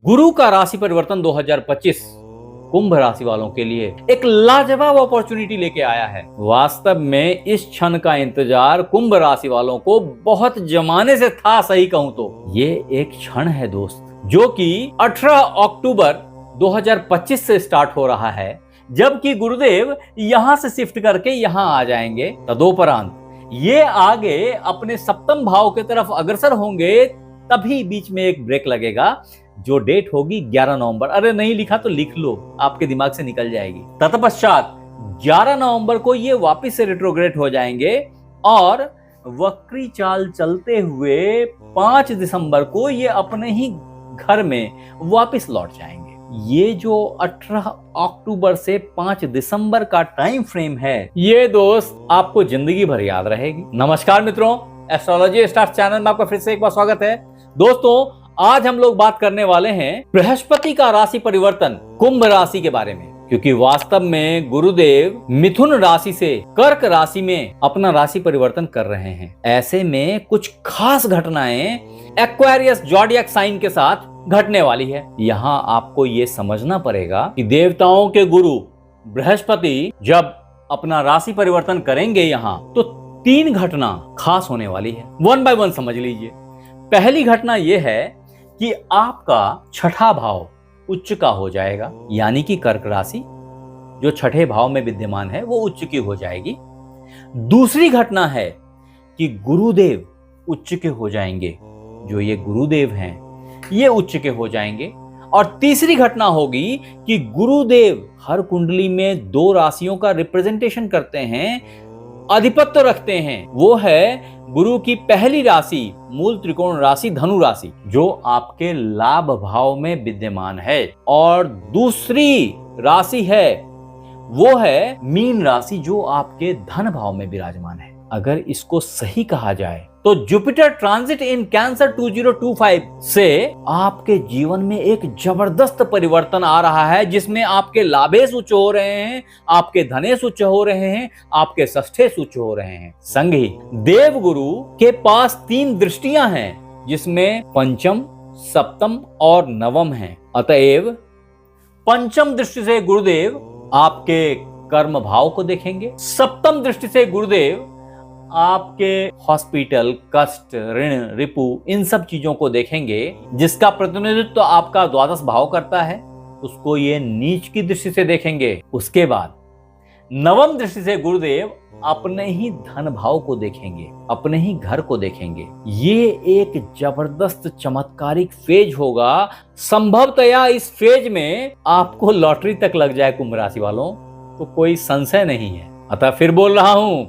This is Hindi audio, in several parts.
गुरु का राशि परिवर्तन 2025 कुंभ राशि वालों के लिए एक लाजवाब अपॉर्चुनिटी लेके आया है। वास्तव में इस क्षण का इंतजार कुंभ राशि वालों को बहुत जमाने से था, सही कहूं तो। ये एक क्षण है दोस्त, जो कि 18 अक्टूबर 2025 से स्टार्ट हो रहा है, जबकि गुरुदेव यहां से शिफ्ट करके यहां आ जाएंगे। तदोपरांत ये आगे अपने सप्तम भाव की तरफ अग्रसर होंगे, तभी बीच में एक ब्रेक लगेगा, जो डेट होगी 11 नवंबर। अरे नहीं लिखा तो लिख लो, आपके दिमाग से निकल जाएगी। तत्पश्चात 11 नवंबर को ये वापस से रेट्रोग्रेड हो जाएंगे और वक्री चाल चलते हुए 5 दिसंबर को ये अपने ही घर में वापस लौट जाएंगे। ये जो 18 अक्टूबर से 5 दिसंबर का टाइम फ्रेम है, ये दोस्त आपको जिंदगी भर याद रहेगी। नमस्कार मित्रों, एस्ट्रोलॉजी स्टार्स चैनल में आपका फिर से एक बार स्वागत है। दोस्तों, आज हम लोग बात करने वाले हैं बृहस्पति का राशि परिवर्तन कुंभ राशि के बारे में, क्योंकि वास्तव में गुरुदेव मिथुन राशि से कर्क राशि में अपना राशि परिवर्तन कर रहे हैं। ऐसे में कुछ खास घटनाएं एक्वेरियस ज़ोडिएक साइन के साथ घटने वाली है। यहाँ आपको ये समझना पड़ेगा कि देवताओं के गुरु बृहस्पति जब अपना राशि परिवर्तन करेंगे यहाँ, तो 3 घटना खास होने वाली है। 1 बाय 1 समझ लीजिए। पहली घटना यह है कि आपका छठा भाव उच्च का हो जाएगा, यानी कि कर्क राशि जो छठे भाव में विद्यमान है वो उच्च की हो जाएगी। दूसरी घटना है कि गुरुदेव उच्च के हो जाएंगे, जो ये गुरुदेव हैं ये उच्च के हो जाएंगे। और तीसरी घटना होगी कि गुरुदेव हर कुंडली में 2 राशियों का रिप्रेजेंटेशन करते हैं, अधिपत्य रखते हैं। वो है गुरु की पहली राशि मूल त्रिकोण राशि धनु राशि, जो आपके लाभ भाव में विद्यमान है, और दूसरी राशि है वो है मीन राशि, जो आपके धन भाव में विराजमान है। अगर इसको सही कहा जाए तो जुपिटर ट्रांजिट इन कैंसर 2025 से आपके जीवन में एक जबरदस्त परिवर्तन आ रहा है, जिसमें आपके लाभेश उच्च हो रहे हैं, आपके धनेश उच्च हो रहे हैं, आपके षष्ठेश उच्च हो रहे हैं। संग ही देव गुरु के पास 3 दृष्टियां हैं, जिसमें पंचम, सप्तम और नवम हैं। अतएव पंचम दृष्टि से गुरुदेव आपके कर्म भाव को देखेंगे, सप्तम दृष्टि से गुरुदेव आपके हॉस्पिटल, कष्ट, ऋण, रिपु, इन सब चीजों को देखेंगे, जिसका प्रतिनिधित्व तो आपका द्वादश भाव करता है, उसको ये नीच की दृष्टि से देखेंगे। उसके बाद नवम दृष्टि से गुरुदेव अपने ही धन भाव को देखेंगे, अपने ही घर को देखेंगे। ये एक जबरदस्त चमत्कारिक फेज होगा। संभवतया इस फेज में आपको लॉटरी तक लग जाए कुंभ राशि वालों, तो कोई संशय नहीं है। अतः फिर बोल रहा हूं,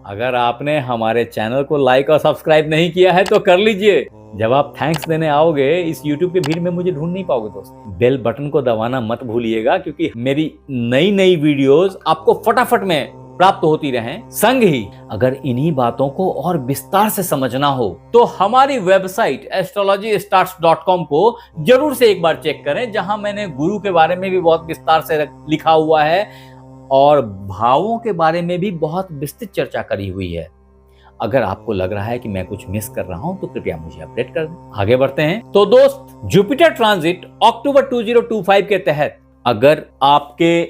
अगर आपने हमारे चैनल को लाइक और सब्सक्राइब नहीं किया है तो कर लीजिए। जब आप थैंक्स देने आओगे इस YouTube की भीड़ में मुझे ढूंढ नहीं पाओगे दोस्त। बेल बटन को दबाना मत भूलिएगा, क्योंकि मेरी नई वीडियोस आपको फटाफट में प्राप्त होती रहें। संग ही अगर इन्हीं बातों को और विस्तार से समझना हो तो हमारी वेबसाइट astrologystarts.com को जरूर से एक बार चेक करें, जहां मैंने गुरु के बारे में भी बहुत विस्तार से लिखा हुआ है और भावों के बारे में भी बहुत विस्तृत चर्चा करी हुई है। अगर आपको लग रहा है कि मैं कुछ मिस कर रहा हूं तो कृपया मुझे अपडेट कर दें। आगे बढ़ते हैं। तो दोस्त, जुपिटर ट्रांजिट अक्टूबर 2025 के तहत अगर आपके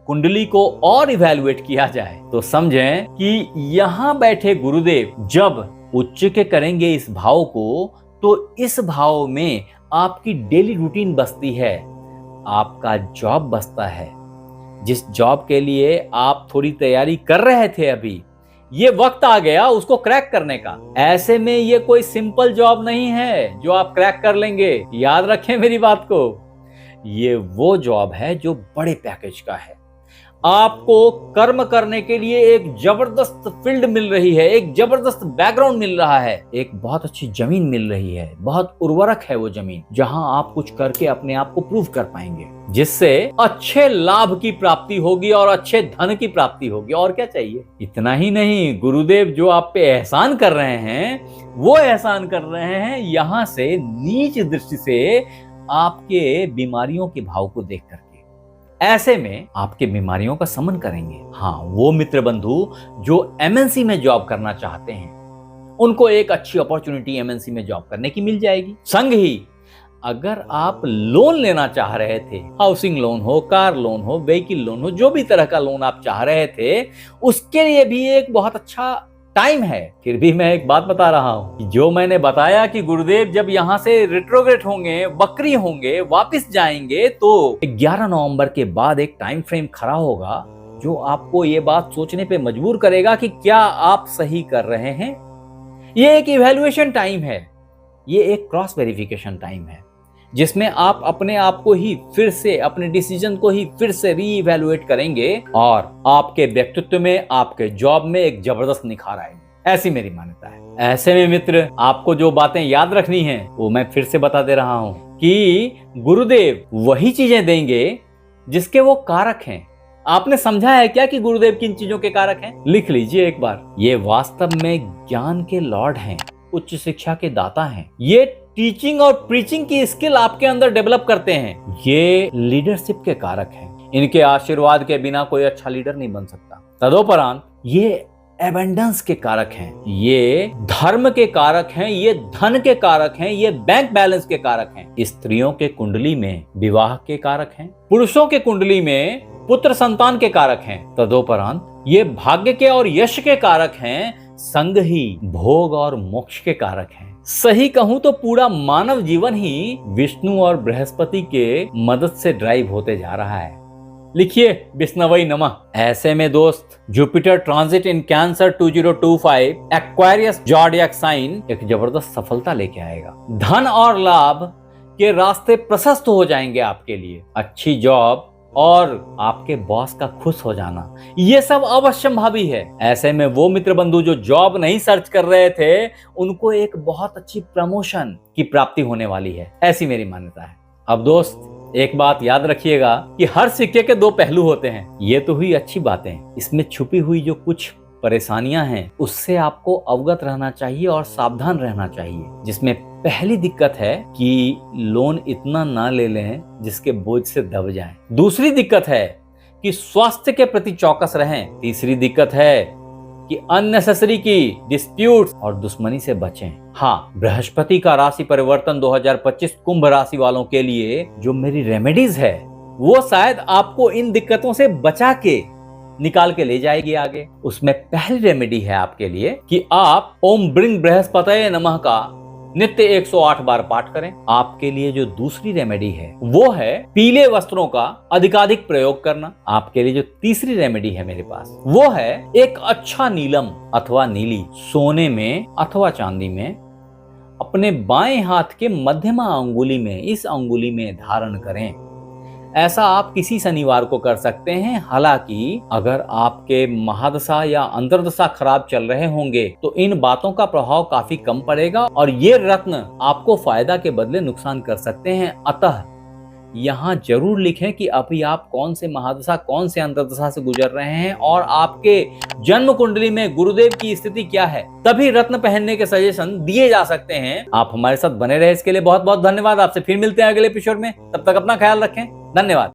कुंडली को और इवैल्यूएट किया जाए तो समझें कि यहां बैठे गुरुदेव जब उच्च के करेंगे इस भाव को, तो इस भाव में आपकी डेली रूटीन बसती है, आपका जॉब बसता है। जिस जॉब के लिए आप थोड़ी तैयारी कर रहे थे, अभी ये वक्त आ गया उसको क्रैक करने का। ऐसे में ये कोई सिंपल जॉब नहीं है जो आप क्रैक कर लेंगे। याद रखें मेरी बात को, ये वो जॉब है जो बड़े पैकेज का है। आपको कर्म करने के लिए एक जबरदस्त फील्ड मिल रही है, एक जबरदस्त बैकग्राउंड मिल रहा है, एक बहुत अच्छी जमीन मिल रही है, बहुत उर्वरक है वो जमीन, जहां आप कुछ करके अपने आप को प्रूव कर पाएंगे, जिससे अच्छे लाभ की प्राप्ति होगी और अच्छे धन की प्राप्ति होगी। और क्या चाहिए? इतना ही नहीं, गुरुदेव जो आप पे एहसान कर रहे हैं, वो एहसान कर रहे हैं यहां से नीच दृष्टि से आपके बीमारियों के भाव को देख करके। ऐसे में आपके बीमारियों का समन करेंगे। हाँ, वो मित्र बंधु जो एमएनसी में जॉब करना चाहते हैं, उनको एक अच्छी अपॉर्चुनिटी एमएनसी में जॉब करने की मिल जाएगी। संग ही अगर आप लोन लेना चाह रहे थे, हाउसिंग लोन हो, कार लोन हो, व्हीकल लोन हो, जो भी तरह का लोन आप चाह रहे थे, उसके लिए भी एक बहुत अच्छा टाइम है। फिर भी मैं एक बात बता रहा हूं, जो मैंने बताया कि गुरुदेव जब यहां से रिट्रोग्रेड होंगे, वक्री होंगे, वापस जाएंगे, तो 11 नवंबर के बाद एक टाइम फ्रेम खड़ा होगा जो आपको ये बात सोचने पे मजबूर करेगा कि क्या आप सही कर रहे हैं। ये एक इवैल्यूएशन टाइम है, ये एक क्रॉस वेरिफिकेशन टाइम है, जिसमें आप अपने आप को ही फिर से, अपने डिसीजन को ही फिर से रीइवैल्यूएट करेंगे और आपके व्यक्तित्व में, आपके जॉब में एक जबरदस्त निखार आएगी। ऐसी मेरी मान्यता है। ऐसे में मित्र, आपको जो बातें याद रखनी है वो मैं फिर से बता दे रहा हूं कि गुरुदेव वही चीजें देंगे जिसके वो कारक हैं। आपने समझा है क्या कि गुरुदेव किन चीजों के कारक हैं? लिख लीजिए एक बार। ये वास्तव में ज्ञान के लॉर्ड हैं, उच्च शिक्षा के दाता हैं। ये टीचिंग और प्रीचिंग की स्किल आपके अंदर डेवलप करते हैं। ये लीडरशिप के कारक हैं। इनके आशीर्वाद के बिना कोई अच्छा लीडर नहीं बन सकता। तदोपरांत ये एबंडेंस के कारक हैं, ये धर्म के कारक हैं, ये धन के कारक हैं, ये बैंक बैलेंस के कारक हैं। स्त्रियों के कुंडली में विवाह के कारक हैं, पुरुषों के कुंडली में पुत्र संतान के कारक हैं। तदोपरांत ये भाग्य के और यश के कारक हैं, संग ही भोग और मोक्ष के कारक हैं। सही कहूं तो पूरा मानव जीवन ही विष्णु और बृहस्पति के मदद से ड्राइव होते जा रहा है। लिखिए विष्णवई नमः। ऐसे में दोस्त, Jupiter transit in Cancer 2025 Aquarius zodiac sign एक जबरदस्त सफलता लेके आएगा। धन और लाभ के रास्ते प्रशस्त हो जाएंगे आपके लिए। अच्छी जॉब और आपके बॉस का खुश हो जाना, ये सब अवश्यंभावी है। ऐसे में वो मित्र बंधु जो जॉब नहीं सर्च कर रहे थे, उनको एक बहुत अच्छी प्रमोशन की प्राप्ति होने वाली है। ऐसी मेरी मान्यता है। अब दोस्त, एक बात याद रखिएगा कि हर सिक्के के दो पहलू होते हैं। ये तो हुई अच्छी बातें, इसमें छुपी हुई जो कुछ परेशानियां हैं उससे आपको अवगत रहना चाहिए और सावधान रहना चाहिए। जिसमें पहली दिक्कत है कि लोन इतना ना ले लें जिसके बोझ से दब जाएं। दूसरी दिक्कत है कि स्वास्थ्य के प्रति चौकस रहें। तीसरी दिक्कत है कि अननेसेसरी की डिस्प्यूट्स और दुश्मनी से बचें। हाँ, बृहस्पति का राशि परिवर्तन 2025 कुंभ राशि वालों के लिए जो मेरी रेमेडीज है वो शायद आपको इन दिक्कतों से बचा के निकाल के ले जाएगी आगे। उसमें पहली रेमेडी है आपके लिए कि आप ओम ब्रिंग बृहस्पतये नमः का नित्य 108 बार पाठ करें। आपके लिए जो दूसरी रेमेडी है वो है पीले वस्त्रों का अधिकाधिक प्रयोग करना। आपके लिए जो तीसरी रेमेडी है मेरे पास वो है एक अच्छा नीलम अथवा नीली सोने में अथवा चांदी में अपने बाएं हाथ के मध्यमा अंगुली में, इस अंगुली में धारण करें। ऐसा आप किसी शनिवार को कर सकते हैं। हालांकि अगर आपके महादशा या अंतर्दशा खराब चल रहे होंगे तो इन बातों का प्रभाव काफी कम पड़ेगा और ये रत्न आपको फायदा के बदले नुकसान कर सकते हैं। अतः यहाँ जरूर लिखें कि अभी आप कौन से महादशा, कौन से अंतर्दशा से गुजर रहे हैं और आपके जन्म कुंडली में गुरुदेव की स्थिति क्या है। तभी रत्न पहनने के सजेशन दिए जा सकते हैं। आप हमारे साथ बने रहे इसके लिए बहुत बहुत धन्यवाद। आपसे फिर मिलते हैं अगले एपिसोड में। तब तक अपना ख्याल रखें। धन्यवाद।